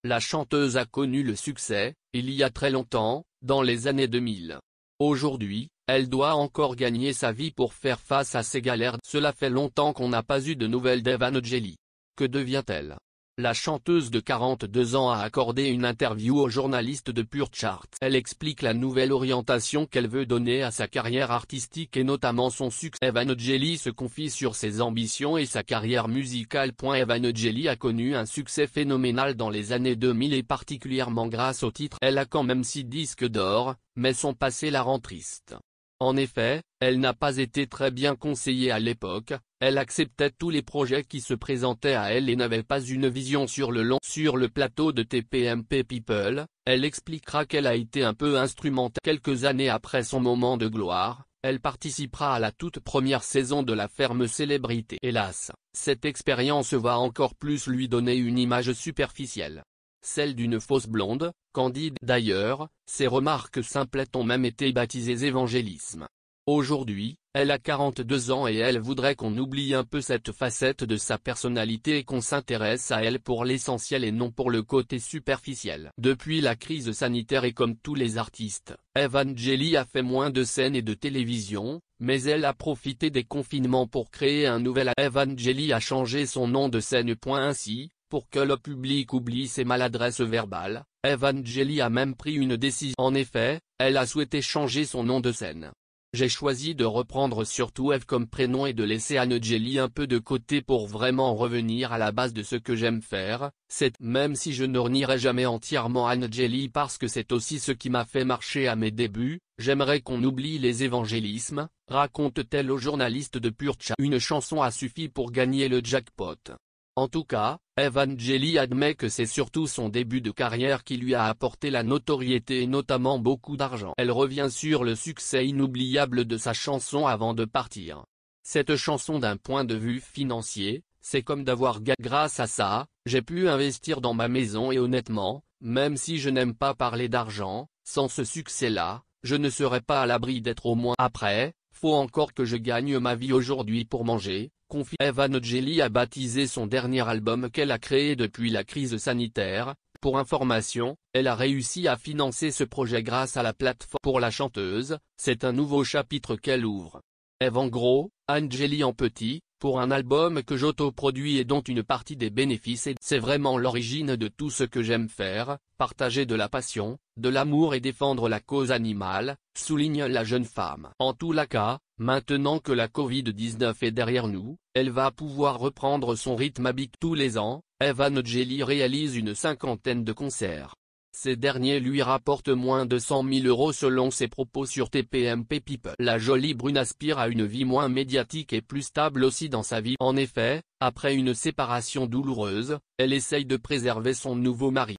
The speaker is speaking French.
La chanteuse a connu le succès, il y a très longtemps, dans les années 2000. Aujourd'hui, elle doit encore gagner sa vie pour faire face à ses galères. Cela fait longtemps qu'on n'a pas eu de nouvelles d'Evangelie. Que devient-elle? La chanteuse de 42 ans a accordé une interview au journaliste de Pure Chart. Elle explique la nouvelle orientation qu'elle veut donner à sa carrière artistique et notamment son succès. Evangelie se confie sur ses ambitions et sa carrière musicale. Evangelie a connu un succès phénoménal dans les années 2000 et particulièrement grâce au titre. Elle a quand même 6 disques d'or, mais son passé la rend triste. En effet, elle n'a pas été très bien conseillée à l'époque, elle acceptait tous les projets qui se présentaient à elle et n'avait pas une vision sur le long. Sur le plateau de TPMP People, elle expliquera qu'elle a été un peu instrumentale. Quelques années après son moment de gloire, elle participera à la toute première saison de La Ferme Célébrité. Hélas, cette expérience va encore plus lui donner une image superficielle. Celle d'une fausse blonde, candide. D'ailleurs, ses remarques simplettes ont même été baptisées évangélisme. Aujourd'hui, elle a 42 ans et elle voudrait qu'on oublie un peu cette facette de sa personnalité et qu'on s'intéresse à elle pour l'essentiel et non pour le côté superficiel. Depuis la crise sanitaire et comme tous les artistes, Evangelie a fait moins de scènes et de télévision, mais elle a profité des confinements pour créer un nouvel. Evangelie a changé son nom de scène. Ainsi, pour que le public oublie ses maladresses verbales, Evangelie a même pris une décision. En effet, elle a souhaité changer son nom de scène. J'ai choisi de reprendre surtout Eve comme prénom et de laisser Angeli un peu de côté pour vraiment revenir à la base de ce que j'aime faire, même si je ne renierai jamais entièrement Angeli parce que c'est aussi ce qui m'a fait marcher à mes débuts, j'aimerais qu'on oublie les évangélismes, raconte-t-elle au journaliste de Pure Chat. Une chanson a suffi pour gagner le jackpot. En tout cas, Evangelie admet que c'est surtout son début de carrière qui lui a apporté la notoriété et notamment beaucoup d'argent. Elle revient sur le succès inoubliable de sa chanson avant de partir. Cette chanson d'un point de vue financier, c'est comme d'avoir gagné. Grâce à ça, j'ai pu investir dans ma maison et honnêtement, même si je n'aime pas parler d'argent, sans ce succès-là, je ne serais pas à l'abri d'être au moins. Après, faut encore que je gagne ma vie aujourd'hui pour manger. Confie. Evangelie a baptisé son dernier album qu'elle a créé depuis la crise sanitaire. Pour information, elle a réussi à financer ce projet grâce à la plateforme. Pour la chanteuse, c'est un nouveau chapitre qu'elle ouvre. Eve en gros, Angeli en petit, pour un album que j'autoproduis et dont une partie des bénéfices c'est vraiment l'origine de tout ce que j'aime faire, partager de la passion, de l'amour et défendre la cause animale, souligne la jeune femme. En tout cas, maintenant que la Covid-19 est derrière nous, elle va pouvoir reprendre son rythme habituel. Tous les ans, Evangelie réalise une 50aine de concerts. Ces derniers lui rapportent moins de 100 000 € selon ses propos sur TPMP People. La jolie brune aspire à une vie moins médiatique et plus stable aussi dans sa vie. En effet, après une séparation douloureuse, elle essaye de préserver son nouveau mari.